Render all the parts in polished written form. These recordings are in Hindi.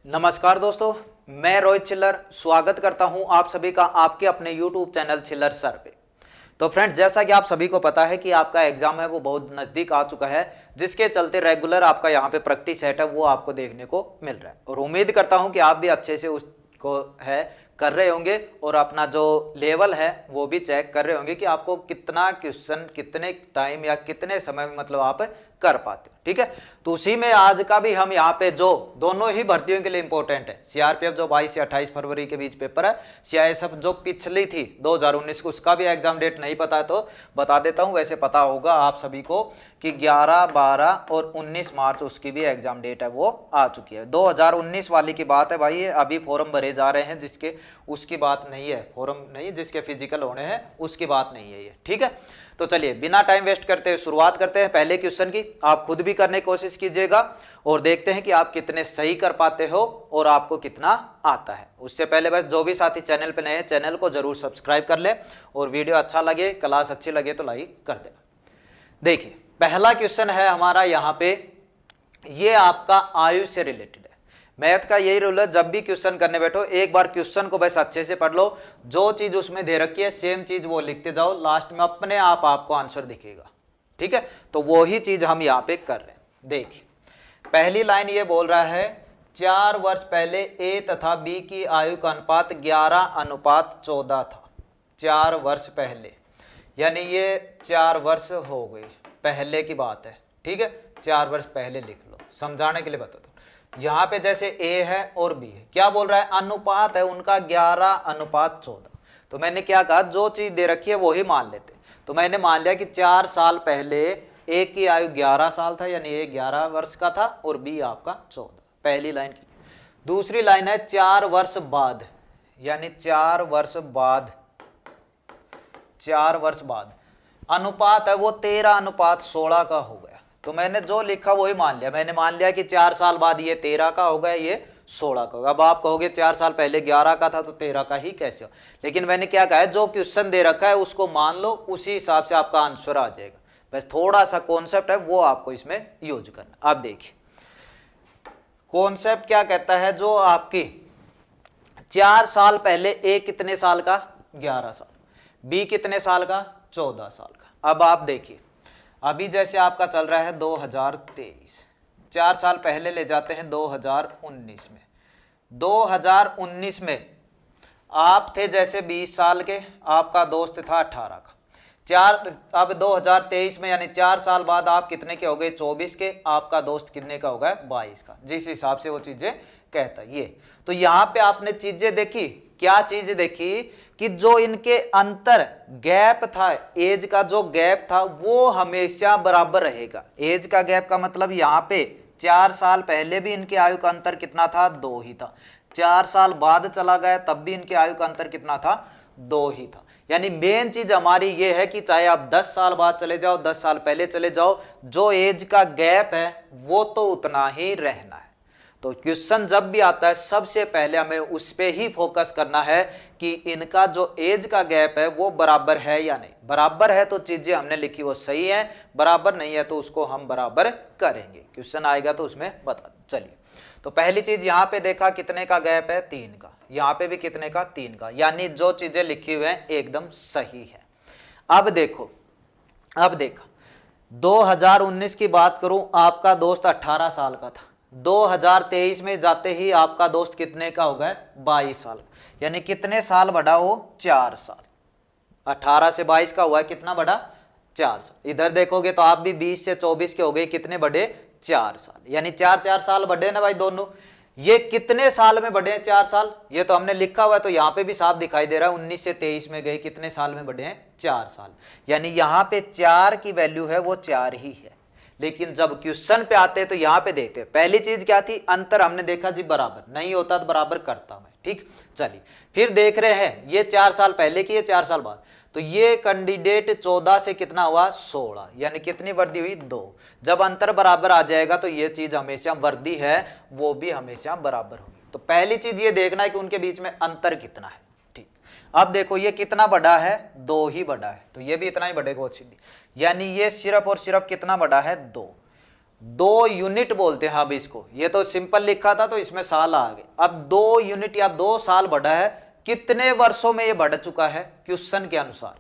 नमस्कार दोस्तों, मैं रोहित चिल्लर स्वागत करता हूं आप सभी का आपके अपने YouTube चैनल चिल्लर सर पे। तो फ्रेंड्स, जैसा कि आप सभी को पता है कि आपका एग्जाम है वो बहुत नज़दीक आ चुका है, जिसके चलते रेगुलर आपका यहाँ पे प्रैक्टिस सेट है वो आपको देखने को मिल रहा है और उम्मीद करता हूँ कि आप भी अच्छे से उसको है कर रहे होंगे और अपना जो लेवल है वो भी चेक कर रहे होंगे कि आपको कितना क्वेश्चन कितने टाइम या कितने समय में मतलब आप कर पाते हो। ठीक है, तो उसी में आज का भी हम यहाँ पे जो दोनों ही भर्तियों के लिए इंपॉर्टेंट है, सीआरपीएफ जो 22 से 28 फरवरी के बीच पेपर है, सीआईएसएफ जो पिछली थी 2019 को, उसका भी एग्जाम डेट नहीं पता है तो बता देता हूँ। वैसे पता होगा आप सभी को कि 11, 12 और 19 मार्च उसकी भी एग्जाम डेट है वो आ चुकी है। 2019 वाली की बात है भाई, ये अभी फॉर्म भरे जा रहे हैं, जिसके उसकी बात नहीं है, फॉर्म नहीं जिसके फिजिकल होने हैं उसकी बात नहीं है ये। ठीक है, तो चलिए बिना टाइम वेस्ट करते हुए शुरुआत करते हैं पहले क्वेश्चन की। आप खुद भी करने की कोशिश कीजिएगा और देखते हैं कि आप कितने सही कर पाते हो और आपको कितना आता है। उससे पहले बस जो भी साथी चैनल पे नए हैं चैनल को जरूर सब्सक्राइब कर ले और वीडियो अच्छा लगे, क्लास अच्छी लगे तो लाइक कर देना। देखिए पहला क्वेश्चन है हमारा यहाँ पे, ये आपका आयु से रिलेटेड है। मैथ का यही रूल है, जब भी क्वेश्चन करने बैठो एक बार क्वेश्चन को बस अच्छे से पढ़ लो, जो चीज उसमें दे रखी है सेम चीज वो लिखते जाओ, लास्ट में अपने आप आपको आंसर दिखेगा। ठीक है, तो वो ही चीज हम यहाँ पे कर रहे हैं। देखिए पहली लाइन ये बोल रहा है 4 वर्ष पहले ए तथा बी की आयु का अनुपात 11:14 था। 4 वर्ष पहले यानी ये 4 वर्ष हो गए पहले की बात है। ठीक है, 4 वर्ष पहले लिख लो, समझाने के लिए बता दो। यहाँ पे जैसे ए है और बी है, क्या बोल रहा है, अनुपात है उनका 11:14। तो मैंने क्या कहा, जो चीज दे रखी है वो ही मान लेते। तो मैंने मान लिया कि 4 साल पहले ए की आयु 11 साल था, यानी ए 11 वर्ष का था और बी आपका 14। पहली लाइन की। दूसरी लाइन है 4 वर्ष बाद, यानी 4 वर्ष बाद, 4 वर्ष बाद अनुपात है वो 13:16 का हो गया। तो मैंने जो लिखा वही मान लिया। मैंने मान लिया कि 4 साल बाद ये 13 का हो गया, ये 16 का होगा। अब आप कहोगे 4 साल पहले 11 का था तो 13 का ही कैसे हो, लेकिन मैंने क्या कहा है, जो क्वेश्चन दे रखा है उसको मान लो, उसी हिसाब से आपका आंसर आ जाएगा। बस थोड़ा सा कॉन्सेप्ट है वो आपको इसमें यूज करना। अब देखिए कॉन्सेप्ट क्या कहता है, जो आपकी 4 साल पहले ए कितने साल का, 11 साल, बी कितने साल का, 14 साल का। अब आप देखिए अभी जैसे आपका चल रहा है 2023, 4 साल पहले ले जाते हैं 2019 में। 2019 में आप थे जैसे 20 साल के, आपका दोस्त था 18 का। अब 2023 में यानी 4 साल बाद आप कितने के हो गए, 24 के, आपका दोस्त कितने का हो गया, 22 का। जिस हिसाब से वो चीजें कहता है ये। तो यहाँ पे आपने चीजें देखी, क्या चीज देखी कि जो इनके अंतर गैप था, एज का जो गैप था वो हमेशा बराबर रहेगा। एज का गैप का मतलब यहाँ पे 4 साल पहले भी इनके आयु का अंतर कितना था, 2 ही था। 4 साल बाद चला गया तब भी इनके आयु का अंतर कितना था, 2 ही था। यानी मेन चीज हमारी ये है कि चाहे आप 10 साल बाद चले जाओ, 10 साल पहले चले जाओ, जो एज का गैप है वो तो उतना ही रहना है। तो क्वेश्चन जब भी आता है सबसे पहले हमें उस पे ही फोकस करना है कि इनका जो एज का गैप है वो बराबर है या नहीं। बराबर है तो चीजें हमने लिखी वो सही है, बराबर नहीं है तो उसको हम बराबर करेंगे। क्वेश्चन आएगा तो उसमें बता। चलिए तो पहली चीज यहाँ पे देखा कितने का गैप है, 3 का। यहाँ पे भी कितने का, 3 का, यानी जो चीजें लिखी हुई हैं एकदम सही है। अब देखो, अब देखा 2019 की बात करूं, आपका दोस्त 18 साल का था। 2023 में जाते ही आपका दोस्त कितने का हो गया, 22 साल, यानी कितने साल बढ़ा वो, 4 साल। 18 से 22 का हुआ है, कितना बढ़ा, 4 साल। इधर देखोगे तो आप भी 20 से 24 के हो गए, कितने बढ़े, 4 साल, यानी 4 साल बढ़े ना भाई दोनों। ये कितने साल में बढ़े हैं, 4 साल, ये तो हमने लिखा हुआ है तो यहाँ पे भी साफ दिखाई दे रहा है। 19 से 23 में गए, कितने साल में बढ़े हैं, 4 साल, यानी यहाँ पे 4 की वैल्यू है वो 4 ही है। लेकिन जब क्वेश्चन पे आते हैं तो यहाँ पे देखते हैं, पहली चीज क्या थी, अंतर हमने देखा जी बराबर नहीं होता तो बराबर करता मैं। ठीक, चलिए फिर देख रहे हैं ये 4 साल पहले की, ये 4 साल बाद। तो ये कैंडिडेट 14 से कितना हुआ, 16, यानी कितनी वृद्धि हुई, 2। जब अंतर बराबर आ जाएगा तो ये चीज हमेशा वृद्धि है वो भी हमेशा बराबर होगी। तो पहली चीज ये देखना है कि उनके बीच में अंतर कितना है। ठीक, अब देखो ये कितना बड़ा है, 2 ही बड़ा है, तो ये भी इतना ही बढ़ेगा वो सीधी, यानी ये सिर्फ और सिर्फ कितना बड़ा है, 2। 2 यूनिट बोलते हैं अब इसको, ये तो सिंपल लिखा था तो इसमें साल आ गए। अब 2 यूनिट या 2 साल बढ़ा है, कितने वर्षों में ये बढ़ चुका है क्वेश्चन के अनुसार?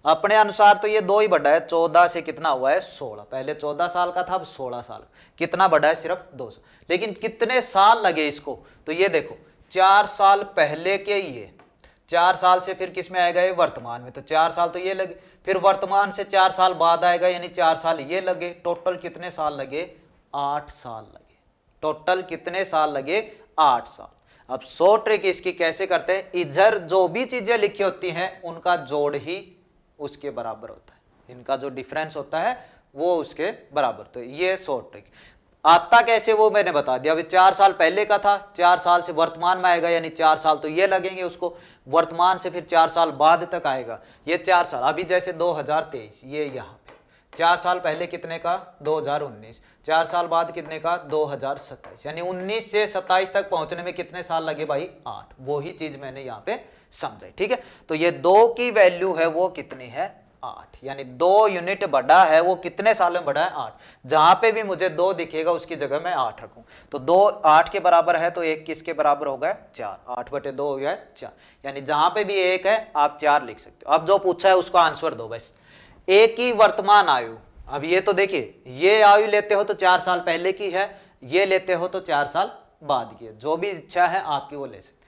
अपने अनुसार तो ये 2 ही बढ़ा है, 14 से कितना हुआ है 16, पहले 14 साल का था अब 16 साल, कितना बढ़ा है सिर्फ 2 साल। लेकिन कितने साल लगे इसको? तो ये देखो 4 साल पहले के ये 4 साल से फिर किस में आएगा ये वर्तमान में, तो 4 साल तो ये लगे, फिर वर्तमान से 4 साल बाद आएगा यानी 4 साल ये लगे, टोटल कितने साल लगे? 8 साल लगे। टोटल कितने साल लगे? 8 साल। अब 100 ट्रिक इसकी कैसे करते हैं, इधर जो भी चीजें लिखी होती हैं उनका जोड़ ही उसके बराबर होता है, इनका जो डिफरेंस होता है वो उसके बराबर। तो ये 100 ट्रिक आता कैसे वो मैंने बता दिया। अभी 4 साल पहले का था, 4 साल से वर्तमान में आएगा यानी 4 साल तो ये लगेंगे उसको, वर्तमान से फिर 4 साल बाद तक आएगा ये 4 साल। अभी जैसे 2023 ये यहाँ पे 4 साल पहले कितने का 2019, 4 साल बाद कितने का 2027, यानी 19 से 27 तक पहुंचने में कितने साल लगे भाई? 8। वो ही चीज मैंने यहाँ पे समझाई, ठीक है। तो ये 2 की वैल्यू है वो कितनी है? 8, यानी 2 यूनिट बढ़ा है वो कितने साल में बढ़ा है? 8। जहां पे भी मुझे 2 दिखेगा उसकी जगह मैं 8 रखूं, तो 2 8 के बराबर है तो 1 किसके बराबर हो गया? 4। 8/2 हो गया 4, यानी जहां पे भी 1 है आप 4 लिख सकते हो। अब जो पूछा है उसका आंसर दो बस। एक ही वर्तमान आयु, अब ये तो देखिए ये आयु लेते हो तो 4 साल पहले की है, ये लेते हो तो 4 साल बाद की है, जो भी इच्छा है आपकी वो ले सकते।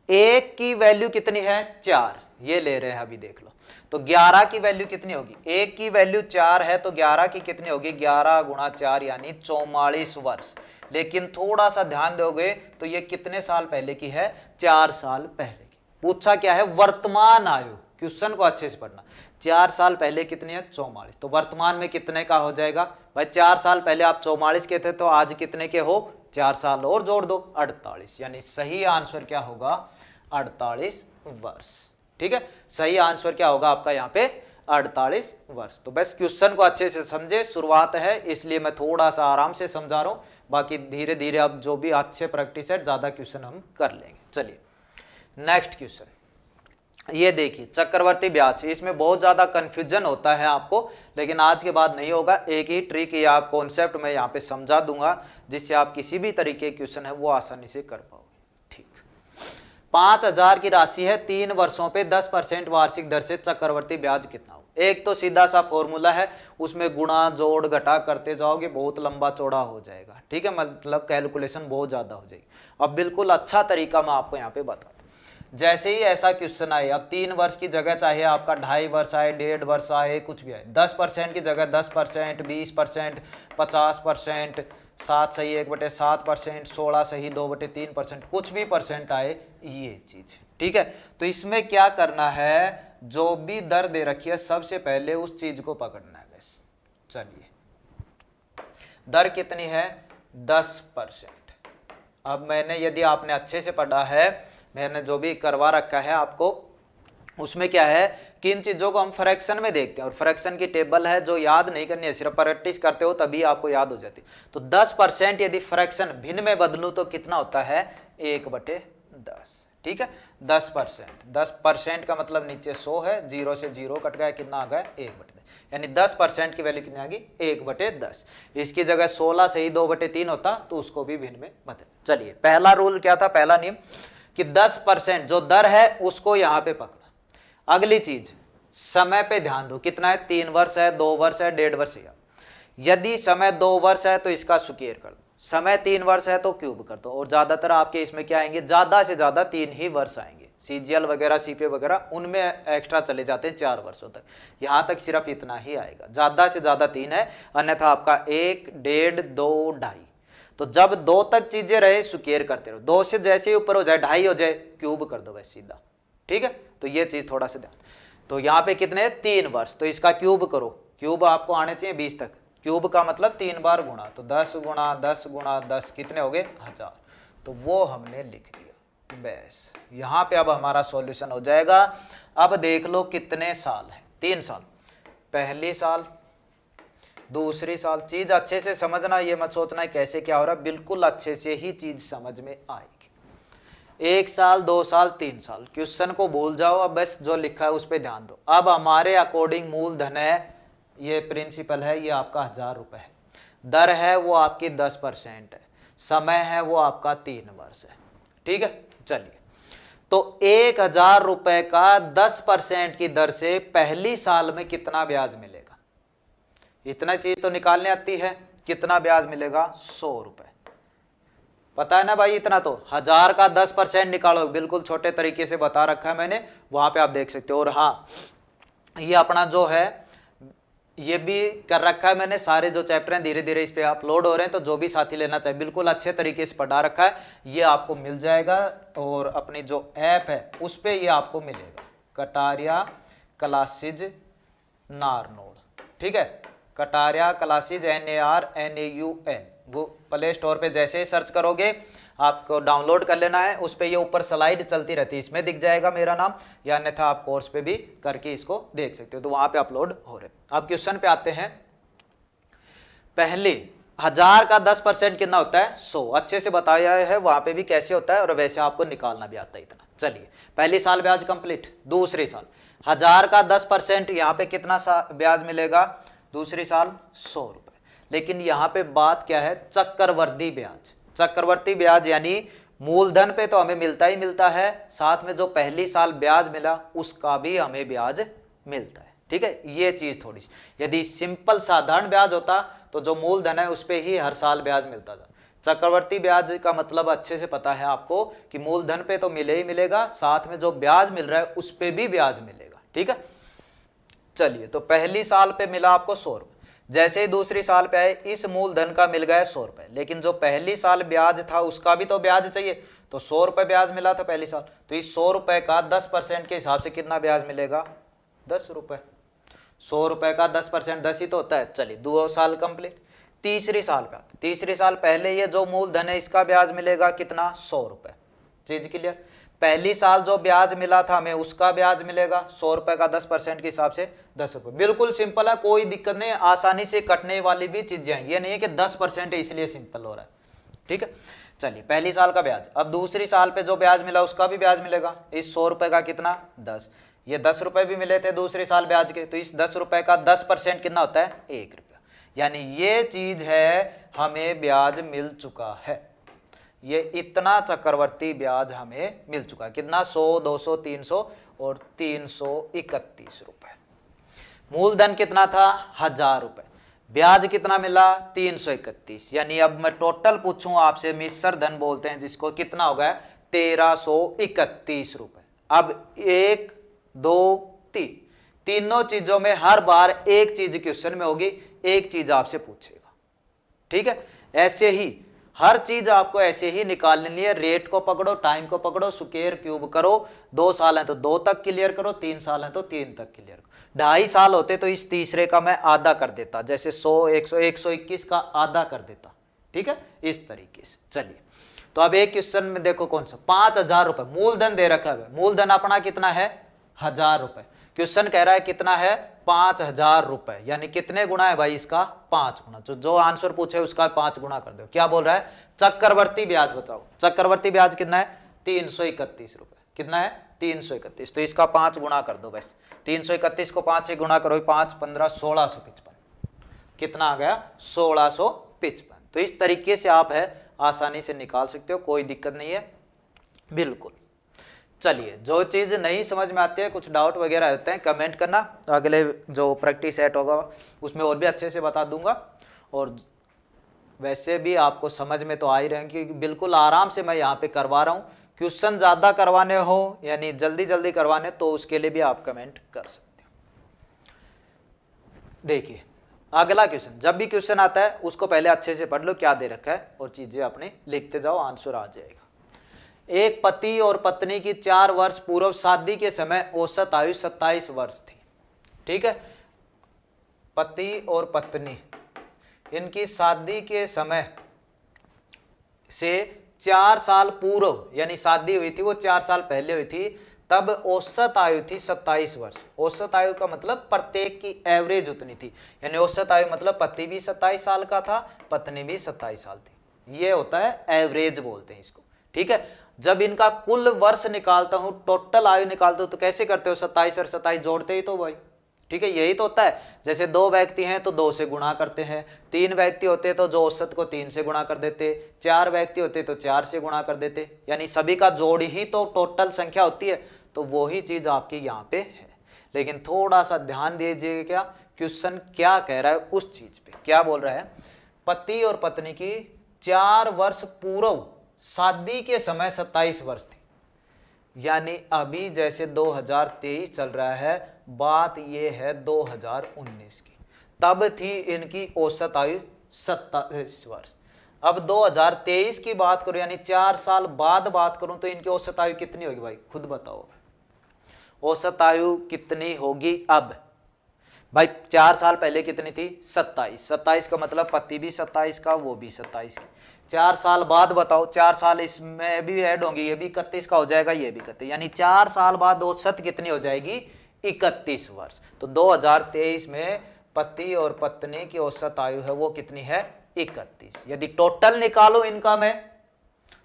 1 की वैल्यू कितनी है? 4, ये ले रहे हैं अभी देख लो। तो 11 की वैल्यू कितनी होगी? 1 की वैल्यू 4 है तो 11 की कितनी होगी? 11 गुणा 4 यानी 44 वर्ष। लेकिन थोड़ा सा ध्यान दोगे तो ये कितने साल पहले की है? 4 साल पहले की। पूछा क्या है? वर्तमान आयु। क्वेश्चन को अच्छे से पढ़ना। 4 साल पहले कितनी है? 44। तो वर्तमान में कितने का हो जाएगा भाई? 4 साल पहले आप 44 के थे तो आज कितने के हो? 4 साल और जोड़ दो 48, यानी सही आंसर क्या होगा? 48 वर्ष, ठीक है। सही आंसर क्या होगा आपका यहाँ पे? 48 वर्ष। तो बस क्वेश्चन को अच्छे से समझे, शुरुआत है इसलिए मैं थोड़ा सा आराम से समझा रहा हूँ, बाकी धीरे धीरे अब जो भी अच्छे प्रैक्टिस है ज्यादा क्वेश्चन हम कर लेंगे। चलिए नेक्स्ट क्वेश्चन, ये देखिए चक्रवर्ती ब्याज। इसमें बहुत ज्यादा कंफ्यूजन होता है आपको, लेकिन आज के बाद नहीं होगा। एक ही ट्रिक या कॉन्सेप्ट मैं यहाँ पे समझा दूंगा जिससे आप किसी भी तरीके के क्वेश्चन है वो आसानी से कर पाओगे, ठीक। 5000 की राशि है, 3 वर्षों पे 10% वार्षिक दर से चक्रवर्ती ब्याज कितना हो? एक तो सीधा सा फॉर्मूला है, उसमें गुणा जोड़ घटा करते जाओगे, बहुत लंबा चौड़ा हो जाएगा, ठीक है, मतलब कैलकुलेशन बहुत ज्यादा हो जाएगी। अब बिल्कुल अच्छा तरीका मैं आपको यहाँ पे बता, जैसे ही ऐसा क्वेश्चन आए, अब 3 वर्ष की जगह चाहे आपका 2.5 वर्ष आए, 1.5 वर्ष आए, कुछ भी आए, 10% की जगह 10%, 20%, 50%, 7 सही 1/7%, 16 सही 2/3%, कुछ भी परसेंट आए, ये चीज, ठीक है। तो इसमें क्या करना है, जो भी दर दे रखी है सबसे पहले उस चीज को पकड़ना है बस। चलिए दर कितनी है? 10%। अब मैंने, यदि आपने अच्छे से पढ़ा है, मैंने जो भी करवा रखा है आपको, उसमें क्या है कि इन चीजों को हम फ्रैक्शन में देखते हैं, और फ्रैक्शन की टेबल है जो याद नहीं करनी है, सिर्फ प्रैक्टिस करते हो तभी आपको याद हो जाती है। तो 10% यदि फ्रैक्शन भिन्न में बदलूं तो कितना होता है? 1/10, ठीक है। 10%, 10% का मतलब नीचे 100 है, 0 से 0 कट गया, कितना आ गया? 1/10, यानी 10% की वैल्यू कितनी आ गई? 1/10। इसकी जगह 16 से ही 2/3 होता तो उसको भी भिन्न में बदल। चलिए पहला रूल क्या था, पहला नियम कि 10% जो दर है उसको यहां पे पकड़ा। अगली चीज, समय पे ध्यान दो, कितना है? 3 वर्ष है, 2 वर्ष है, 1.5 वर्ष है। यदि समय 2 वर्ष है तो इसका स्क्वायर कर दो, समय 3 वर्ष है तो क्यूब कर दो, और ज्यादातर आपके इसमें क्या आएंगे? ज्यादा से ज्यादा 3 ही वर्ष आएंगे। सीजीएल वगैरह, सीपीए वगैरह, उनमें एक्स्ट्रा चले जाते हैं 4 वर्षों तक, यहां तक सिर्फ इतना ही आएगा, ज्यादा से ज्यादा 3 है, अन्यथा आपका 1, 1.5, 2, 2.5। तो जब 2 तक चीजें रहे स्क्वायर करते रहो, 2 से जैसे ही ऊपर हो जाए 2.5 हो जाए, क्यूब कर दो बस सीधा, ठीक है। तो ये चीज थोड़ा सा ध्यान। तो यहाँ पे कितने? 3 वर्ष, तो इसका क्यूब करो, क्यूब आपको आने चाहिए 20 तक, क्यूब का मतलब 3 बार गुणा, तो 10 गुणा 10 गुणा 10 कितने हो गए? 1000। तो वो हमने लिख दिया बस। यहाँ पे अब हमारा सॉल्यूशन हो जाएगा। अब देख लो कितने साल है? 3 साल, पहली साल, दूसरी साल। चीज अच्छे से समझना, ये मत सोचना कैसे क्या हो रहा है, बिल्कुल अच्छे से ही चीज समझ में आएगी। 1 साल, 2 साल, 3 साल, क्वेश्चन को भूल जाओ, अब बस जो लिखा है उस पर ध्यान दो। अब हमारे अकॉर्डिंग मूलधन है, ये प्रिंसिपल है, ये आपका 1000 रुपए है। दर है वो आपकी 10% है, समय है वो आपका 3 वर्ष है। ठीक है, चलिए, तो 1,000 रुपए का 10% की दर से पहली साल में कितना ब्याज मिलेगा? इतना चीज तो निकालने आती है, कितना ब्याज मिलेगा? 100 रुपए। पता है ना भाई, इतना तो 1000 का 10% निकालो, बिल्कुल छोटे तरीके से बता रखा है मैंने, वहां पे आप देख सकते हो। और हाँ, ये अपना जो है ये भी कर रखा है मैंने, सारे जो चैप्टर हैं धीरे धीरे इस पे अपलोड हो रहे हैं, तो जो भी साथी लेना चाहे बिल्कुल अच्छे तरीके से पढ़ा रखा है, ये आपको मिल जाएगा। और अपनी जो ऐप है उस पे ये आपको मिलेगा, कटारिया क्लासेज नारनौल। ठीक है, कटारिया क्लासेज NARNAUN, वो प्ले स्टोर पे जैसे ही सर्च करोगे आपको डाउनलोड कर लेना है, उस पे ये ऊपर स्लाइड चलती रहती है, इसमें दिख जाएगा मेरा नाम, या अन्यथा आप कोर्स पे भी करके इसको देख सकते हो, तो वहां पे अपलोड हो रहे। अब क्वेश्चन पे आते हैं। पहले 1000 का 10% कितना होता है? 100। अच्छे से बताया है वहां पे भी कैसे होता है, और वैसे आपको निकालना भी आता है इतना। चलिए, पहली साल ब्याज कंप्लीट। दूसरी साल 1000 का 10% यहाँ पे कितना ब्याज मिलेगा? दूसरी साल 100 रुपए। लेकिन यहाँ पे बात क्या है? चक्रवर्ती ब्याज। चक्रवर्ती ब्याज यानी मूलधन पे तो हमें मिलता ही मिलता है, साथ में जो पहली साल ब्याज मिला उसका भी हमें ब्याज मिलता है। ठीक है, ये चीज थोड़ी सी, यदि सिंपल साधारण ब्याज होता तो जो मूलधन है उस पे ही हर साल ब्याज मिलता था। चक्रवर्ती ब्याज का मतलब अच्छे से पता है आपको कि मूलधन पे तो मिले ही मिलेगा, साथ में जो ब्याज मिल रहा है उस पे भी ब्याज मिलेगा। ठीक है, चलिए, तो पहली साल पे मिला आपको 100 रुपए, जैसे ही दूसरी साल पे आए इस मूलधन का मिल गया 100 रुपए, लेकिन जो पहली साल ब्याज था उसका भी तो ब्याज चाहिए, तो 100 रुपए ब्याज मिला था पहली साल, तो इस 100 रुपए का 10% के हिसाब से कितना ब्याज मिलेगा? 10 रुपए। 100 रुपए का 10% 10 ही तो होता है। चलिए, 2 साल कंप्लीट। तीसरी साल पे आते, तीसरी साल पहले ये जो मूलधन है इसका ब्याज मिलेगा कितना? 100 रुपए। चीज क्लियर? पहली साल जो ब्याज मिला था हमें उसका ब्याज मिलेगा 100 रुपए का 10% के हिसाब से 10 रुपए। बिल्कुल सिंपल है, कोई दिक्कत नहीं, आसानी से कटने वाली भी चीजें हैं, ये नहीं है कि 10% है इसलिए सिंपल हो रहा है। ठीक है, चलिए, पहली साल का ब्याज। अब दूसरी साल पे जो ब्याज मिला उसका भी ब्याज मिलेगा, इस 100 रुपए का कितना? 10। ये 10 रुपए भी मिले थे दूसरी साल ब्याज के, तो इस 10 रुपए का 10% कितना होता है? 1 रुपया। यानी ये चीज है, हमें ब्याज मिल चुका है, ये इतना चक्रवर्ती ब्याज हमें मिल चुका है। कितना? 100, 200, 300 और 331 रुपए। मूलधन कितना था? 1000 रुपए। ब्याज कितना मिला? 331। यानी अब मैं टोटल पूछूं आपसे, मिश्र धन बोलते हैं जिसको, कितना हो गया? 1331 रुपए। अब 1, 2, 3, तीनों चीजों में हर बार एक चीज क्वेश्चन में होगी, एक चीज आपसे पूछेगा। ठीक है, ऐसे ही हर चीज आपको ऐसे ही निकालनी है। रेट को पकड़ो, टाइम को पकड़ो, स्क्वायर क्यूब करो। 2 साल है तो 2 तक क्लियर करो, 3 साल है तो 3 तक क्लियर करो। 2.5 साल होते तो इस तीसरे का मैं आधा कर देता, जैसे 100, 100, 121 का आधा कर देता। ठीक है, इस तरीके से। चलिए, तो अब एक क्वेश्चन में देखो कौन सा, 5000 रुपए मूलधन दे रखा है। मूलधन अपना कितना है? 1000 रुपए। क्वेश्चन कह रहा है कितना है? 5000 रुपए। यानी कितने गुना है भाई इसका? 5 गुना। तो जो आंसर पूछे उसका 5 गुना कर दो। क्या बोल रहा है? चक्रवर्ती ब्याज बताओ। चक्रवर्ती ब्याज कितना है? 331 रुपए। कितना है? 331। तो इसका 5 गुना कर दो बस। 331 को 5 से गुना करो, 5, 15, 1655। कितना आ गया? 1655। तो इस तरीके से आप है आसानी से निकाल सकते हो, कोई दिक्कत नहीं है बिल्कुल। चलिए, जो चीज नहीं समझ में आती है, कुछ डाउट वगैरह रहते हैं, कमेंट करना, अगले जो प्रैक्टिस सेट होगा उसमें और भी अच्छे से बता दूंगा। और वैसे भी आपको समझ में तो आ ही रहे हैं, क्योंकि बिल्कुल आराम से मैं यहाँ पे करवा रहा हूँ। क्वेश्चन ज्यादा करवाने हो यानी जल्दी जल्दी करवाने, तो उसके लिए भी आप कमेंट कर सकते हो। देखिए, अगला क्वेश्चन, जब भी क्वेश्चन आता है उसको पहले अच्छे से पढ़ लो क्या दे रखा है, और चीजें अपने लिखते जाओ, आंसर आ जाएगा। एक पति और पत्नी की 4 वर्ष पूर्व शादी के समय औसत आयु 27 वर्ष थी। ठीक है, पति और पत्नी इनकी शादी के समय से 4 साल पूर्व, यानी शादी हुई थी वो 4 साल पहले हुई थी, तब औसत आयु थी 27 वर्ष। औसत आयु का मतलब प्रत्येक की एवरेज उतनी थी, यानी औसत आयु मतलब पति भी 27 साल का था, पत्नी भी 27 साल थी। ये होता है एवरेज बोलते हैं इसको। ठीक है, जब इनका कुल वर्ष निकालता हूं, टोटल आयु निकालता हूं, तो कैसे करते हो? 27 और 27 जोड़ते ही तो भाई, ठीक है, यही तो होता है। जैसे 2 व्यक्ति हैं तो 2 से गुणा करते हैं, 3 व्यक्ति होते तो जो औसत को 3 से गुणा कर देते, 4 व्यक्ति होते तो 4 से गुणा कर देते, यानी सभी का जोड़ ही तो टोटल संख्या होती है। तो वही चीज आपकी यहाँ पे है। लेकिन थोड़ा सा ध्यान दीजिए, क्या क्वेश्चन क्या कह रहा है उस चीज पे। क्या बोल रहा है, पति और पत्नी की 4 वर्ष पूर्व शादी के समय 27 वर्ष थी, यानी अभी जैसे 2023 चल रहा है, बात ये है 2019 की, तब थी इनकी औसत आयु 27 वर्ष। अब 2023 की बात करूं, यानी 4 साल बाद बात करूं, तो इनकी औसत आयु कितनी होगी भाई, खुद बताओ। औसत आयु कितनी होगी अब भाई? 4 साल पहले कितनी थी, 27। 27 का मतलब पति भी 27 का, वो भी 27 की। 4 साल बाद बताओ, 4 साल इसमें भी ऐड होंगे, ये भी 31 का हो जाएगा, ये भी 31, यानी 4 साल बाद औसत कितनी हो जाएगी, 31 वर्ष। तो 2023 में पति और पत्नी की औसत आयु है वो कितनी है, 31। यदि टोटल निकालो इनका, मैं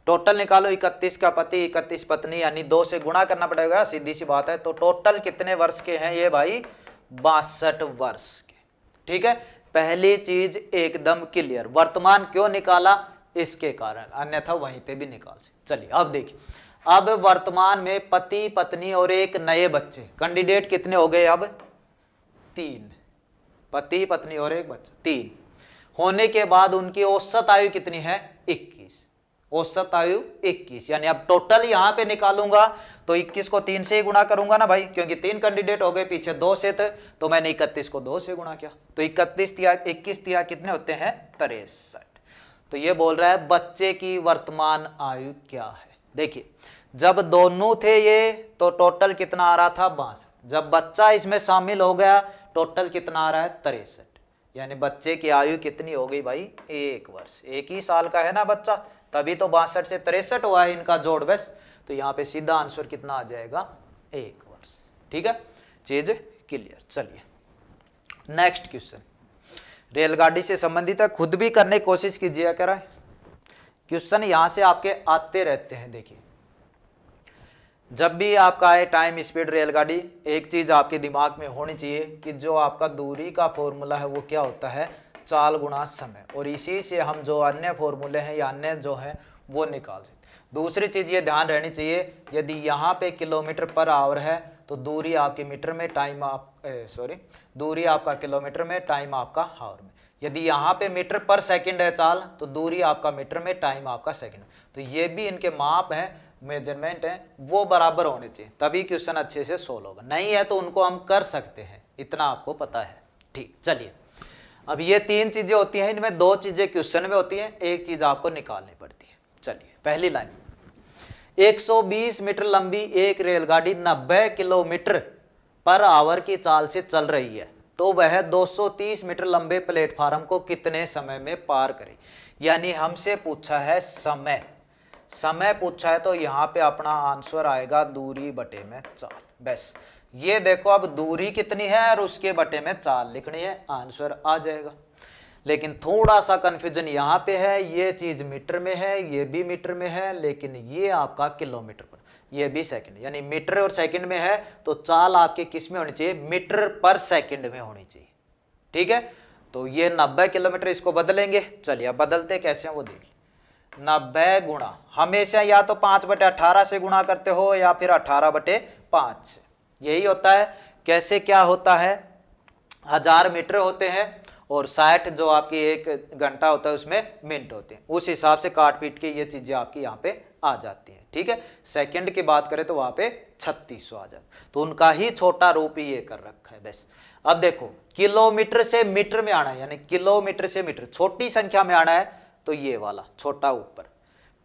टोटल निकालो, 31 का पति 31 पत्नी, यानी 2 से गुणा करना पड़ेगा, सीधी सी बात है। तो टोटल कितने वर्ष के हैं ये भाई, 62 वर्ष के। ठीक है, पहली चीज एकदम क्लियर। वर्तमान क्यों निकाला, इसके कारण, अन्यथा वहीं पे भी निकाल सकते। चलिए अब देखिए, अब वर्तमान में पति पत्नी और एक नए बच्चे, कैंडिडेट कितने हो गए अब, 3, पति पत्नी और एक बच्चा 3 होने के बाद उनकी औसत आयु कितनी है, 21। औसत आयु 21, यानी अब टोटल यहां पे निकालूंगा तो 21 को 3 से ही गुणा करूंगा ना भाई, क्योंकि 3 कैंडिडेट हो गए, पीछे 2 से थे, तो मैंने 31 को 2 से गुणा किया, तो 21 दिया कितने होते हैं, 63। तो ये बोल रहा है बच्चे की वर्तमान आयु क्या है। देखिए, जब दोनों थे ये तो टोटल कितना आ रहा था, 62। जब बच्चा इसमें शामिल हो गया टोटल कितना आ रहा है, 63, यानी बच्चे की आयु कितनी हो गई भाई, 1 वर्ष। 1 ही साल का है ना बच्चा, तभी तो 62 से 63 हुआ है इनका जोड़ बस। तो यहाँ पे सीधा आंसर कितना आ जाएगा, 1 वर्ष। ठीक है, चीज क्लियर। चलिए नेक्स्ट क्वेश्चन, रेलगाड़ी से संबंधित है, खुद भी करने की कोशिश कीजिए। कह रहा है क्वेश्चन यहां से आपके आते रहते हैं। देखिए, जब भी आपका आए टाइम स्पीड रेलगाड़ी, एक चीज आपके दिमाग में होनी चाहिए कि जो आपका दूरी का फॉर्मूला है वो क्या होता है, चाल गुणा समय, और इसी से हम जो अन्य फॉर्मूले हैं या अन्य जो है वो निकाल सकते। दूसरी चीज ये ध्यान रहनी चाहिए, यदि यहाँ पे किलोमीटर पर आवर है तो दूरी आपकी मीटर में, टाइम दूरी आपका किलोमीटर में, टाइम आपका आवर में। यदि यहाँ पे मीटर पर सेकंड है चाल, तो दूरी आपका मीटर में, टाइम आपका सेकंड। तो ये भी इनके माप हैं, मेजरमेंट है, वो बराबर होने चाहिए, तभी क्वेश्चन अच्छे से सोल्व होगा। नहीं है तो उनको हम कर सकते हैं, इतना आपको पता है। ठीक, चलिए अब ये 3 चीजें होती हैं, इनमें 2 चीजें क्वेश्चन में होती हैं, एक चीज आपको निकालनी पड़ती है। चलिए पहली लाइन, 120 मीटर लंबी एक रेलगाड़ी 90 किलोमीटर पर आवर की चाल से चल रही है, तो वह 230 मीटर लंबे प्लेटफार्म को कितने समय में पार करे। यानी हमसे पूछा है समय, समय पूछा है, तो यहाँ पे अपना आंसर आएगा दूरी बटे में चाल। बस ये देखो, अब दूरी कितनी है और उसके बटे में चाल लिखनी है, आंसर आ जाएगा। लेकिन थोड़ा सा कंफ्यूजन यहाँ पे है, ये चीज मीटर में है, ये भी मीटर में है, लेकिन ये आपका किलोमीटर पर, ये भी सेकंड, यानी मीटर और सेकंड में है, तो चाल आपके किस में होनी चाहिए, मीटर पर सेकंड में होनी चाहिए। ठीक है, तो ये 90 किलोमीटर, इसको बदलेंगे। चलिए अब बदलते कैसे हैं वो देख, 90 गुणा, हमेशा या तो 5/18 से गुणा करते हो या फिर 18/5 से, यही होता है। कैसे क्या होता है, 1000 मीटर होते हैं और 60 जो आपकी 1 घंटा होता है उसमें मिनट होते हैं, उस हिसाब से काट पीट के ये चीजें आपकी यहाँ पे आ जाती हैं। ठीक है, सेकंड की बात करें तो वहां पे 3600 आ जाता, तो उनका ही छोटा रूप ही ये कर रखा है बस। अब देखो, किलोमीटर से मीटर में आना है, यानी किलोमीटर से मीटर छोटी संख्या में आना है तो ये वाला छोटा ऊपर,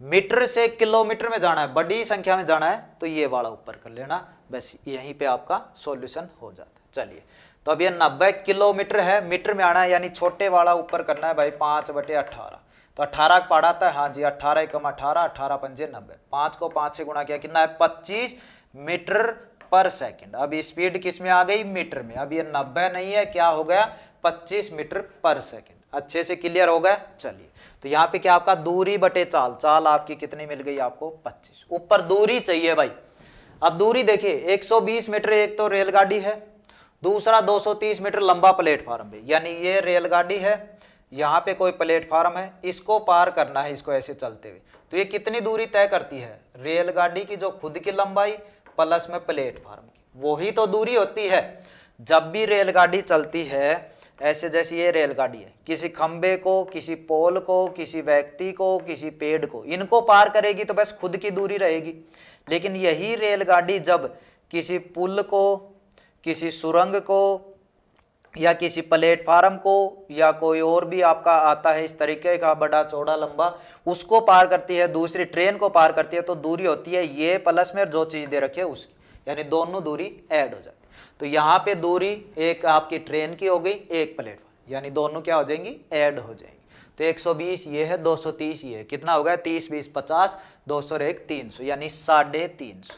मीटर से किलोमीटर में जाना है, बड़ी संख्या में जाना है तो ये वाला ऊपर कर लेना, बस यहीं पे आपका सॉल्यूशन हो जाता है। चलिए, तो अब ये 90 किलोमीटर है, मीटर में आना है, यानी छोटे वाला ऊपर करना है भाई, 5/18, तो 18 पढ़ा था, हाँ जी, 18 एकम 18, 18 पंजे 90, 5 को 5 से गुणा किया, कितना है 25 मीटर पर सेकंड। अब स्पीड किस में आ गई, मीटर में। अब ये 90 नहीं है, क्या हो गया, 25 मीटर पर सेकंड। अच्छे से क्लियर हो गया। चलिए, तो यहाँ पे क्या आपका दूरी बटे चाल, चाल आपकी कितनी मिल गई आपको, 25। ऊपर दूरी चाहिए भाई। अब दूरी देखिए, 120 मीटर एक तो रेलगाड़ी है, दूसरा 230 मीटर लंबा प्लेटफार्म है, यानी ये रेलगाड़ी है, यहाँ पे कोई प्लेटफार्म है, इसको पार करना है, इसको ऐसे चलते हुए। तो ये कितनी दूरी तय करती है? रेलगाड़ी की जो खुद की लंबाई प्लस में प्लेटफार्म की, वही तो दूरी होती है। जब भी रेलगाड़ी चलती है ऐसे, जैसे ये रेलगाड़ी है, किसी खंबे को, किसी पोल को, किसी व्यक्ति को, किसी पेड़ को, इनको पार करेगी तो बस खुद की दूरी रहेगी। लेकिन यही रेलगाड़ी जब किसी पुल को, किसी सुरंग को, या किसी प्लेटफार्म को, या कोई और भी आपका आता है इस तरीके का बड़ा चौड़ा लंबा, उसको पार करती है, दूसरी ट्रेन को पार करती है, तो दूरी होती है ये प्लस में जो चीज दे रखी है उसकी, यानी दोनों दूरी ऐड हो जाती है। तो यहाँ पे दूरी एक आपकी ट्रेन की हो गई, एक प्लेटफार्म, यानी दोनों क्या हो जाएंगी? ऐड हो जाएंगी। तो 120 ये है, 230 ये है, कितना हो गया? 30 20 50, 200 और 1 300, यानी 350।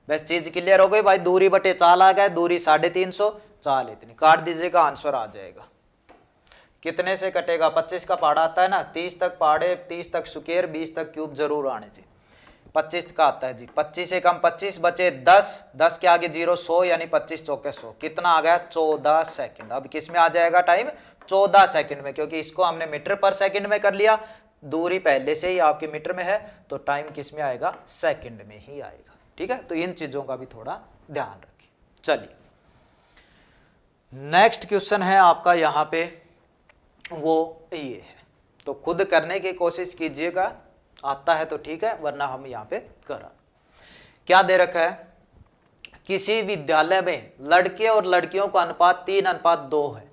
बस चीज क्लियर हो गई भाई, दूरी बटे चाल आ गया, दूरी 350, चाल इतनी, काट दीजिएगा, आंसर आ जाएगा। कितने से कटेगा? 25 का पहाड़ा आता है ना, 30 तक पहाड़े, 30 तक स्क्वायर, 20 तक क्यूब जरूर आने चाहिए। 25 का आता है जी, 25 से कम 25 बचे 10, 10 के आगे 0 100, यानी 25 चौके 100, कितना आ गया? 14 सेकंड। अब किस में आ जाएगा टाइम? 14 सेकंड में, क्योंकि इसको हमने मीटर पर सेकंड में कर लिया, दूरी पहले से ही आपके मीटर में है, तो टाइम किस में आएगा? सेकंड में ही आएगा। ठीक है, तो इन चीजों का भी थोड़ा ध्यान रखिए। चलिए नेक्स्ट क्वेश्चन है आपका यहाँ पे, वो ये है, तो खुद करने की कोशिश कीजिएगा, आता है तो ठीक है, वरना हम यहाँ पे करा। क्या दे रखा है? किसी विद्यालय में लड़के और लड़कियों का अनुपात 3:2 है।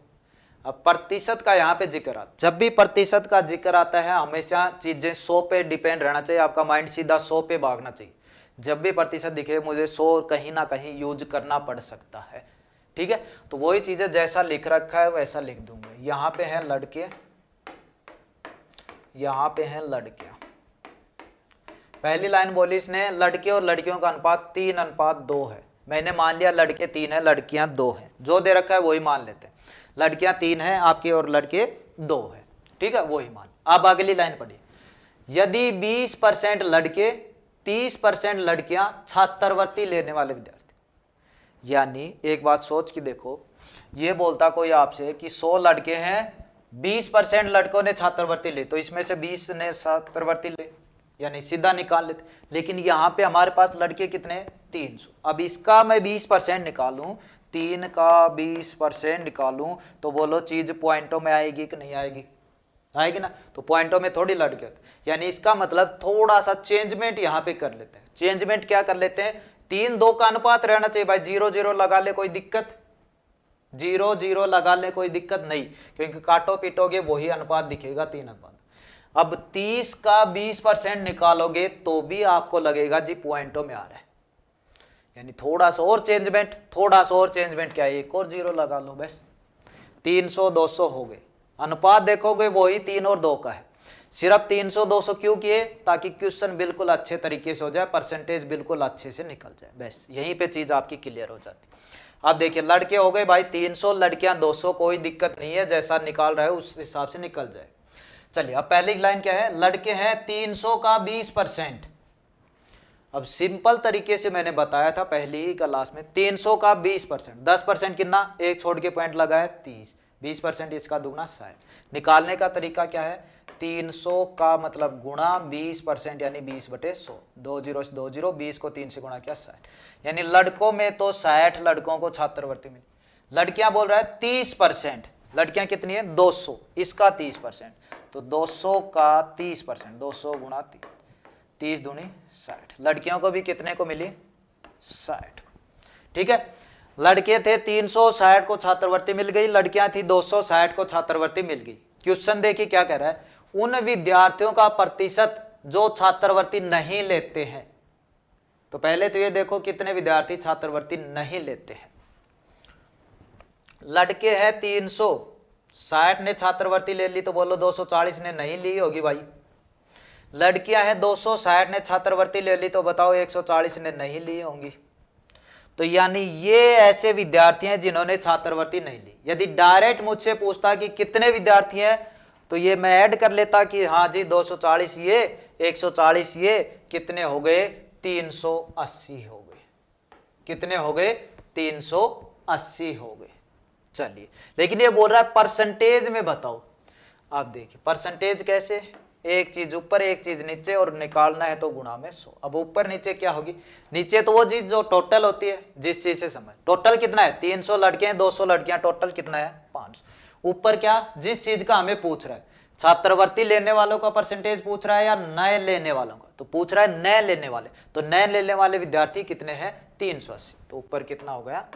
अब प्रतिशत का यहाँ पे जिक्र आता, जब भी प्रतिशत का जिक्र आता है हमेशा चीजें 100 पे डिपेंड रहना चाहिए, आपका माइंड सीधा 100 पे भागना चाहिए। जब भी प्रतिशत दिखे मुझे 100 कहीं ना कहीं यूज करना पड़ सकता है। ठीक है, तो वही चीजें जैसा लिख रखा है वैसा लिख दूंगा। यहाँ पे हैं लड़के, यहाँ पे हैं लड़कियां। पहली लाइन बोली इसने, लड़के और लड़कियों का अनुपात 3:2 है। मैंने मान लिया लड़के 3 है, लड़कियां 2 है, जो दे रखा है वही मान लेते हैं। लड़कियां 3 है आपकी और लड़के 2 है, ठीक है, वही मान। अब अगली लाइन पढ़िए, यदि 20% लड़के 30% लड़कियां छात्रवृत्ति लेने वाले विद्यार्थी, यानी एक बात सोच के देखो, ये बोलता कोई आपसे कि 100 लड़के हैं, 20% लड़कों ने छात्रवृत्ति ली, तो इसमें से 20 ने छात्रवृत्ति ले, यानी सीधा निकाल लेते। लेकिन यहाँ पे हमारे पास लड़के कितने? 300। अब इसका मैं 20% निकालूं, 3 का 20% निकालूं, तो बोलो चीज पॉइंटों में आएगी कि नहीं आएगी? आएगी ना, तो पॉइंटों में थोड़ी लड़के होते, यानी इसका मतलब थोड़ा सा चेंजमेंट यहाँ पे कर लेते हैं। चेंजमेंट क्या कर लेते हैं? 3:2 का अनुपात रहना चाहिए भाई, 0-0 लगा ले कोई दिक्कत? 0-0 लगा ले कोई दिक्कत नहीं, क्योंकि काटो पीटोगे वही अनुपात दिखेगा, 3:2। अब 30 का 20% निकालोगे तो भी आपको लगेगा जी पॉइंटों में आ रहा है, यानी थोड़ा सा और चेंजमेंट, थोड़ा सा और चेंजमेंट क्या है, एक और 0 लगा लो बस, 300 200 हो गए। अनुपात देखोगे वही 3 और 2 का है, सिर्फ 300 200 क्यों किए? ताकि क्वेश्चन बिल्कुल अच्छे तरीके से हो जाए, परसेंटेज बिल्कुल अच्छे से निकल जाए, बस यहीं पे चीज आपकी क्लियर हो जाती। अब देखिए लड़के हो गए भाई 300, लड़कियां 200, कोई दिक्कत नहीं है, जैसा निकाल रहे हो उस हिसाब से निकल जाए। चलिए अब पहली लाइन क्या है? लड़के हैं 300 का 20%। अब सिंपल तरीके से मैंने बताया था पहली ही क्लास में, 300 का 20%, 10% कितना? एक छोड़ के पॉइंट लगा है 30, 20% इसका दुगना 60। निकालने का तरीका क्या है? 300 का मतलब गुणा 20%, यानी 20/100, 2 0 से 2 0, 20 को 3 से गुणा किया 60, यानी लड़कों में तो 60 लड़कों को छात्रवृत्ति मिली। लड़कियां बोल रहा है 30%, लड़कियां कितनी है? 200, इसका 30%, तो 200 का 30%, 200 गुणा 30, 30 दूनी 60। लड़कियों को भी कितने को मिली? 60। ठीक है, लड़के थे 300, 60 को छात्रवृत्ति मिल गई, लड़कियां थी 200, 60 को छात्रवृत्ति मिल गई। क्वेश्चन देखिए क्या कह रहा है, उन विद्यार्थियों का प्रतिशत जो छात्रवृत्ति नहीं लेते हैं। तो पहले तो ये देखो कितने विद्यार्थी छात्रवृत्ति नहीं लेते हैं। लड़के हैं 300, 60 ने छात्रवृत्ति ले ली, तो बोलो 240 ने नहीं ली होगी भाई। लड़कियां हैं 200, 60 ने छात्रवृत्ति ले ली, तो बताओ 140 ने नहीं ली होंगी। तो यानी ये ऐसे विद्यार्थी हैं जिन्होंने छात्रवृत्ति नहीं ली। यदि डायरेक्ट मुझसे पूछता कि कितने विद्यार्थी हैं, तो ये मैं ऐड कर लेता कि हाँ जी 240 ये, 140 ये, कितने हो गए? 380 हो गए। कितने हो गए? 380 80 हो गए। चलिए, लेकिन ये बोल रहा है परसेंटेज में बताओ। आप देखिए परसेंटेज कैसे, एक चीज ऊपर एक चीज नीचे और निकालना है तो गुणा में 100। अब ऊपर नीचे क्या होगी, नीचे तो वो चीज जो टोटल होती है जिस चीज से समझ, टोटल कितना है 300 लड़के हैं 200 लड़कियां, टोटल कितना है 500। ऊपर क्या, जिस चीज का हमें पूछ रहा है, छात्रवृत्ति लेने वालों का परसेंटेज पूछ रहा है या नए लेने वालों का, तो पूछ रहा है नए लेने वाले, तो नए लेने वाले विद्यार्थी कितने हैं 380। तो ऊपर कितना हो गया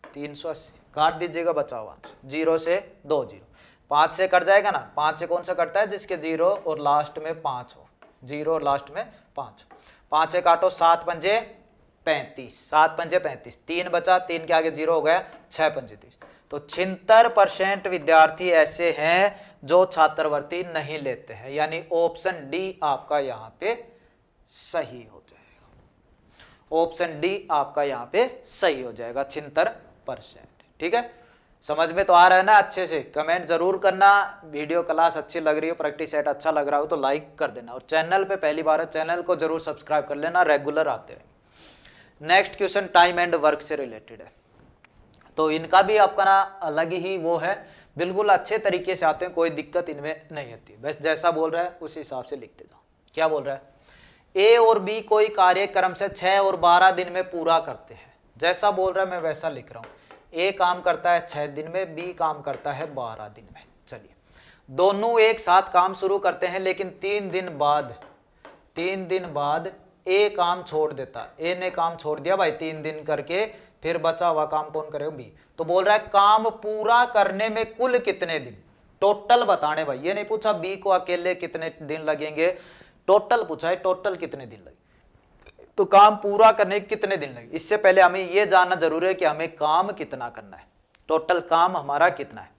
380, काट दीजिएगा बचा हुआ 0 से 2 0, 5 से कट जाएगा ना, 5 से कौन सा कटता है जिसके 0 और लास्ट में 5 हो, 0 और लास्ट में 5, 5 से काटो 7 पंजे 35, 7 पंजे 35, 3 बचा, 3 के आगे 0 हो गया, 6 पंजे 30। तो 76% विद्यार्थी ऐसे हैं जो छात्रवृत्ति नहीं लेते हैं, यानी ऑप्शन डी आपका यहाँ पे सही हो जाएगा। ऑप्शन डी आपका यहाँ पे सही हो जाएगा 76%। ठीक है, समझ में तो आ रहा है ना अच्छे से? कमेंट जरूर करना, वीडियो क्लास अच्छी लग रही हो, प्रैक्टिस सेट अच्छा लग रहा हो तो लाइक कर देना, और चैनल पे पहली बार है चैनल को जरूर सब्सक्राइब कर लेना, रेगुलर आते रहेंगे। Next question time and work से रिलेटेड है, तो इनका भी आपका ना अलग ही वो है, बिल्कुल अच्छे तरीके से आते हैं, कोई दिक्कत इनमें नहीं होती, बस जैसा बोल रहा है उस हिसाब से लिखते जाओ। क्या बोल रहा है, ए और बी कोई कार्य क्रम से 6 और 12 दिन में पूरा करते हैं। जैसा बोल रहा है मैं वैसा लिख रहा हूँ, ए काम करता है 6 दिन में, बी काम करता है 12 दिन में। चलिए, दोनों एक साथ काम शुरू करते हैं, लेकिन 3 दिन बाद ए काम छोड़ देता, ए ने काम छोड़ दिया भाई 3 दिन करके, फिर बचा हुआ काम कौन करेगा, बी। तो बोल रहा है काम पूरा करने में कुल कितने दिन, टोटल बताने भाई, ये नहीं पूछा बी को अकेले कितने दिन लगेंगे, टोटल पूछा है, टोटल कितने दिन लगे, तो काम पूरा करने कितने दिन लगे। इससे पहले हमें यह जानना जरूरी है कि हमें काम कितना करना है, टोटल काम हमारा कितना है।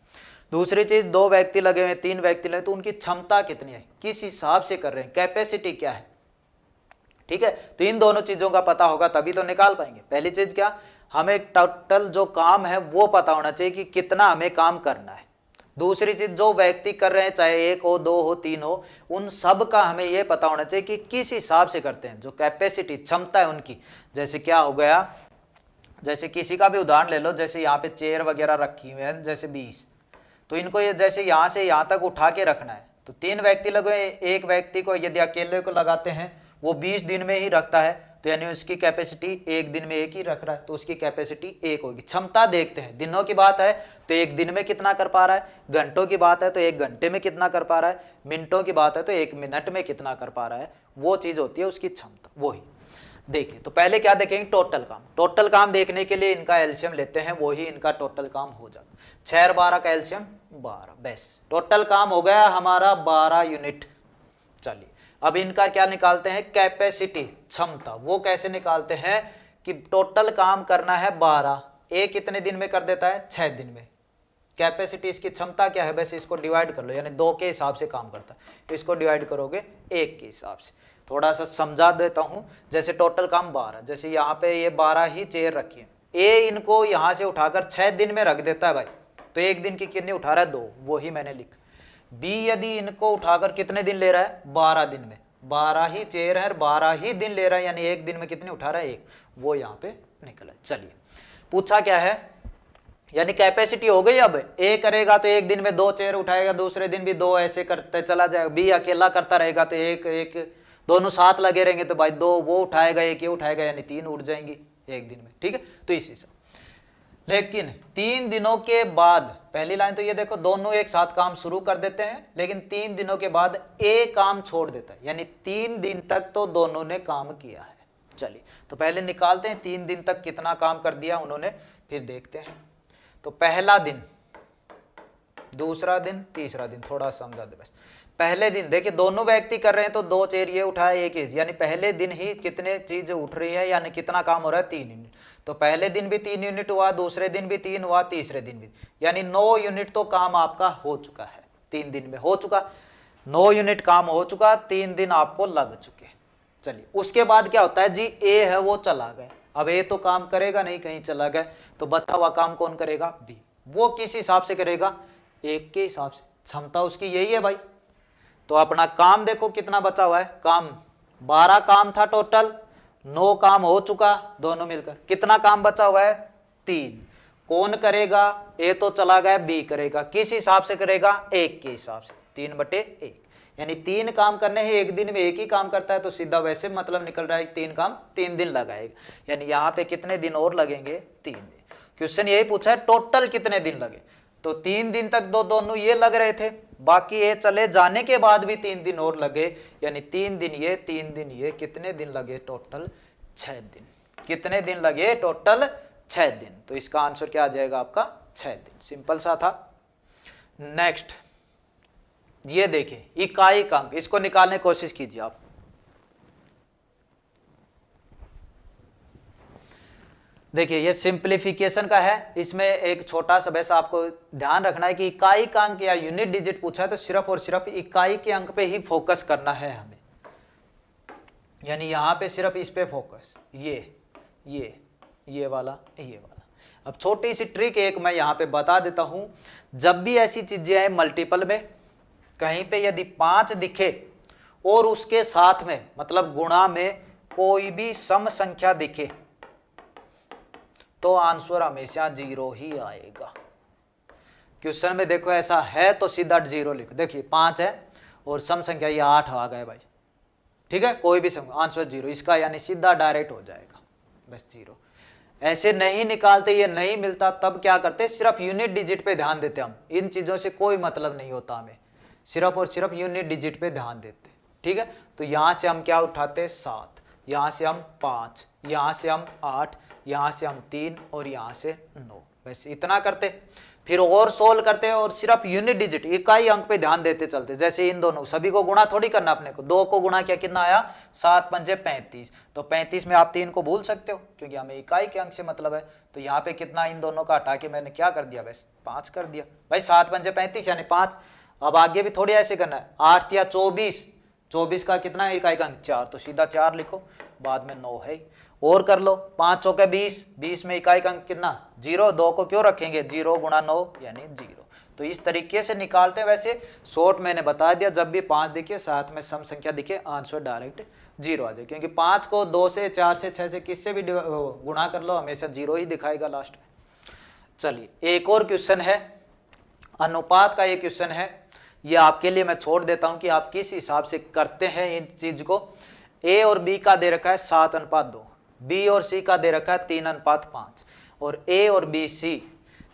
दूसरी चीज, 2 व्यक्ति लगे हुए, 3 व्यक्ति लगे, तो उनकी क्षमता कितनी है, किस हिसाब से कर रहे हैं, कैपेसिटी क्या है। ठीक है, तो इन दोनों चीजों का पता होगा तभी तो निकाल पाएंगे। पहली चीज क्या, हमें टोटल जो काम है वो पता होना चाहिए कि कितना हमें काम करना है। दूसरी चीज, जो व्यक्ति कर रहे हैं चाहे 1 हो 2 हो 3 हो, उन सब का हमें यह पता होना चाहिए कि किस हिसाब से करते हैं, जो कैपेसिटी क्षमता है उनकी। जैसे क्या हो गया, जैसे किसी का भी उदाहरण ले लो, जैसे यहाँ पे चेयर वगैरह रखी हुई है जैसे 20, तो इनको ये जैसे यहाँ से यहाँ तक उठा के रखना है, तो 3 व्यक्ति लगे, एक व्यक्ति को यदि अकेले को लगाते हैं वो 20 दिन में ही रखता है, तो यानी उसकी कैपेसिटी 1 दिन में 1 ही रख रहा है, तो उसकी कैपेसिटी 1 होगी। क्षमता देखते हैं, दिनों की बात है तो 1 दिन में कितना कर पा रहा है, घंटों की बात है तो 1 घंटे में कितना कर पा रहा है, मिनटों की बात है तो 1 मिनट में कितना कर पा रहा है, वो चीज होती है उसकी क्षमता। वही देखिए, तो पहले क्या देखेंगे, टोटल काम। टोटल काम देखने के लिए इनका एलसीएम लेते हैं, वही इनका टोटल काम हो जाता है। 6 और 12 का एलसीएम 12, बस टोटल काम हो गया हमारा 12 यूनिट। चलिए, अब इनका क्या निकालते हैं, कैपेसिटी क्षमता। वो कैसे निकालते हैं कि टोटल काम करना है 12, ए कितने दिन में कर देता है 6 दिन में, कैपेसिटी इसकी क्षमता क्या है, वैसे इसको डिवाइड कर लो, यानी 2 के हिसाब से काम करता है, इसको डिवाइड करोगे 1 के हिसाब से। थोड़ा सा समझा देता हूं, जैसे टोटल काम 12, जैसे यहाँ पे ये 12 ही चेयर रखी है, ए इनको यहाँ से उठाकर 6 दिन में रख देता है भाई, तो 1 दिन की कितनी उठा रहा है 2, वही मैंने लिखा। बी यदि इनको उठाकर कितने दिन ले रहा है 12 दिन में, 12 ही चेयर है, 12 ही दिन ले रहा है, यानी 1 दिन में कितनी उठा रहा है 1, वो यहाँ पे निकला। चलिए, पूछा क्या है, यानी कैपेसिटी हो गई। अब ए करेगा तो 1 दिन में 2 चेयर उठाएगा, दूसरे दिन भी 2, ऐसे करते चला जाएगा। बी अकेला करता रहेगा तो 1 दोनों साथ लगे रहेंगे तो भाई 2 वो उठाएगा 1 ये उठाएगा, यानी 3 उठ जाएंगी 1 दिन में। ठीक है, तो इसी से। लेकिन 3 दिनों के बाद, पहली लाइन तो ये देखो, दोनों एक साथ काम शुरू कर देते हैं, लेकिन 3 दिनों के बाद ए काम छोड़ देता है, यानी 3 दिन तक तो दोनों ने काम किया है। चलिए, तो पहले निकालते हैं 3 दिन तक कितना काम कर दिया उन्होंने, फिर देखते हैं। तो पहला दिन, दूसरा दिन, तीसरा दिन, थोड़ा समझा दे बस। पहले दिन देखिए, दोनों व्यक्ति कर रहे हैं तो 2 चेयर ये उठाए 1 यानी पहले दिन ही कितने चीज उठ रही है, यानी कितना काम हो रहा है 3 यूनिट। तो पहले दिन भी 3 यूनिट हुआ, दूसरे दिन भी 3 हुआ, तीसरे दिन भी, यानी 9 यूनिट तो काम आपका हो चुका है, 3 दिन में हो चुका, 9 यूनिट काम हो चुका, 3 दिन आपको लग चुके। चलिए, उसके बाद क्या होता है जी, ए है वो चला गया, अब ए तो काम करेगा नहीं, कहीं चला गया, तो बचा हुआ काम कौन करेगा, बी। वो किस हिसाब से करेगा, 1 के हिसाब से, क्षमता उसकी यही है भाई। तो अपना काम देखो कितना बचा हुआ है, काम 12 काम था टोटल, 9 काम हो चुका दोनों मिलकर, कितना काम बचा हुआ है 3, कौन करेगा, ए तो चला गया, बी करेगा, किस हिसाब से करेगा, 1 के हिसाब से, 3/1, यानी 3 काम करने हैं, एक दिन में एक ही काम करता है, तो सीधा वैसे मतलब निकल रहा है 3 काम 3 दिन लगाएगा, यानी यहाँ पे कितने दिन और लगेंगे, 3 दिन। क्वेश्चन यही पूछा है टोटल कितने दिन लगे, तो 3 दिन तक दोनों ये लग रहे थे, बाकी ये चले जाने के बाद भी 3 दिन और लगे, यानी 3 दिन ये 3 दिन ये, कितने दिन लगे टोटल, 6 दिन। कितने दिन लगे टोटल, 6 दिन। तो इसका आंसर क्या आ जाएगा आपका, 6 दिन। सिंपल सा था। नेक्स्ट ये देखिए इकाई का अंक, इसको निकालने की कोशिश कीजिए आप। देखिए ये सिंप्लीफिकेशन का है, इसमें एक छोटा सा वैसा आपको ध्यान रखना है कि इकाई का अंक या यूनिट डिजिट पूछा है तो सिर्फ और सिर्फ इकाई के अंक पे ही फोकस करना है हमें, यानी यहां पे सिर्फ इस पे फोकस, ये वाला, ये वाला। अब छोटी सी ट्रिक एक मैं यहां पे बता देता हूं, जब भी ऐसी चीजें हैं मल्टीपल में, कहीं पे यदि 5 दिखे और उसके साथ में मतलब गुणा में कोई भी सम संख्या दिखे तो आंसर हमेशा 0 ही आएगा। क्वेश्चन में देखो ऐसा है तो सीधा 0 लिखो। देखिए 5 है और सम संख्या ये 8 आ गए भाई, ठीक है, कोई भी सम, आंसर 0 इसका, यानी सीधा डायरेक्ट हो जाएगा बस 0। ऐसे नहीं निकालते, ये नहीं मिलता, तब क्या करते, सिर्फ यूनिट डिजिट पे ध्यान देते हम, इन चीजों से कोई मतलब नहीं होता हमें, सिर्फ और सिर्फ यूनिट डिजिट पे ध्यान देते, ठीक है। तो यहां से हम क्या उठाते, 7, यहां से हम 5, यहां से हम 8, यहां से हम 3 और यहां से 9, बस इतना करते। फिर और सोल्व करते हैं और सिर्फ यूनिट डिजिट इकाई अंक पे ध्यान देते चलते। जैसे इन दोनों, सभी को गुणा थोड़ी करना अपने को, 2 को गुणा किया कितना आया, 7 पंजे 35, तो 35 में आप 3 को भूल सकते हो क्योंकि हमें इकाई के अंक से मतलब है। तो यहाँ पे कितना, इन दोनों का हटा के मैंने क्या कर दिया, बस 5 कर दिया भाई, 7 पंजे 35 यानी 5। अब आगे भी थोड़ी ऐसे करना है, 8 या 24, 24 का कितना है इकाई का अंक, 4, तो सीधा 4 लिखो, बाद में 9 है। और कर लो, 5 चौके 20, 20 में इकाई का अंक कितना, 0, 2 को क्यों रखेंगे, 0 गुणा 9 यानी 0। तो इस तरीके से निकालते हैं। वैसे शॉर्ट मैंने बता दिया, जब भी 5 दिखे साथ में सम संख्या दिखे आंसर डायरेक्ट 0 आ जाए, क्योंकि 5 को 2 से 4 से 6 से किससे भी गुणा कर लो हमेशा 0 ही दिखाएगा लास्ट में। चलिए एक और क्वेश्चन है, अनुपात का ये क्वेश्चन है, ये आपके लिए मैं छोड़ देता हूं कि आप किस हिसाब से करते हैं इन चीज को। ए और बी का दे रखा है 7:2, बी और सी का दे रखा है 3:5, और ए और बी सी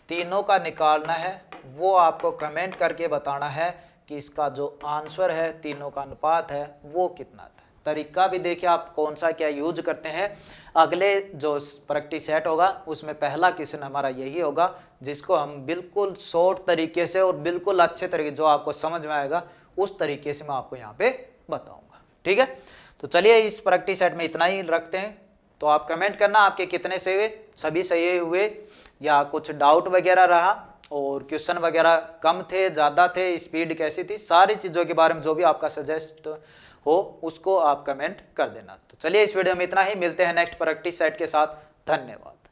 तीनों का निकालना है। वो आपको कमेंट करके बताना है कि इसका जो आंसर है, तीनों का अनुपात है, वो कितना था। तरीका भी देखिए आप कौन सा क्या यूज करते हैं। अगले जो प्रैक्टिस सेट होगा उसमें पहला क्वेश्चन हमारा यही होगा, जिसको हम बिल्कुल शॉर्ट तरीके से और बिल्कुल अच्छे तरीके जो आपको समझ में आएगा उस तरीके से मैं आपको यहाँ पे बताऊंगा, ठीक है। तो चलिए इस प्रैक्टिस सेट में इतना ही रखते हैं। तो आप कमेंट करना आपके कितने सही हुए, सभी सही हुए या कुछ डाउट वगैरह रहा, और क्वेश्चन वगैरह कम थे, ज़्यादा थे, स्पीड कैसी थी, सारी चीज़ों के बारे में जो भी आपका सजेस्ट हो उसको आप कमेंट कर देना। तो चलिए इस वीडियो में इतना ही, मिलते हैं नेक्स्ट प्रैक्टिस सेट के साथ। धन्यवाद।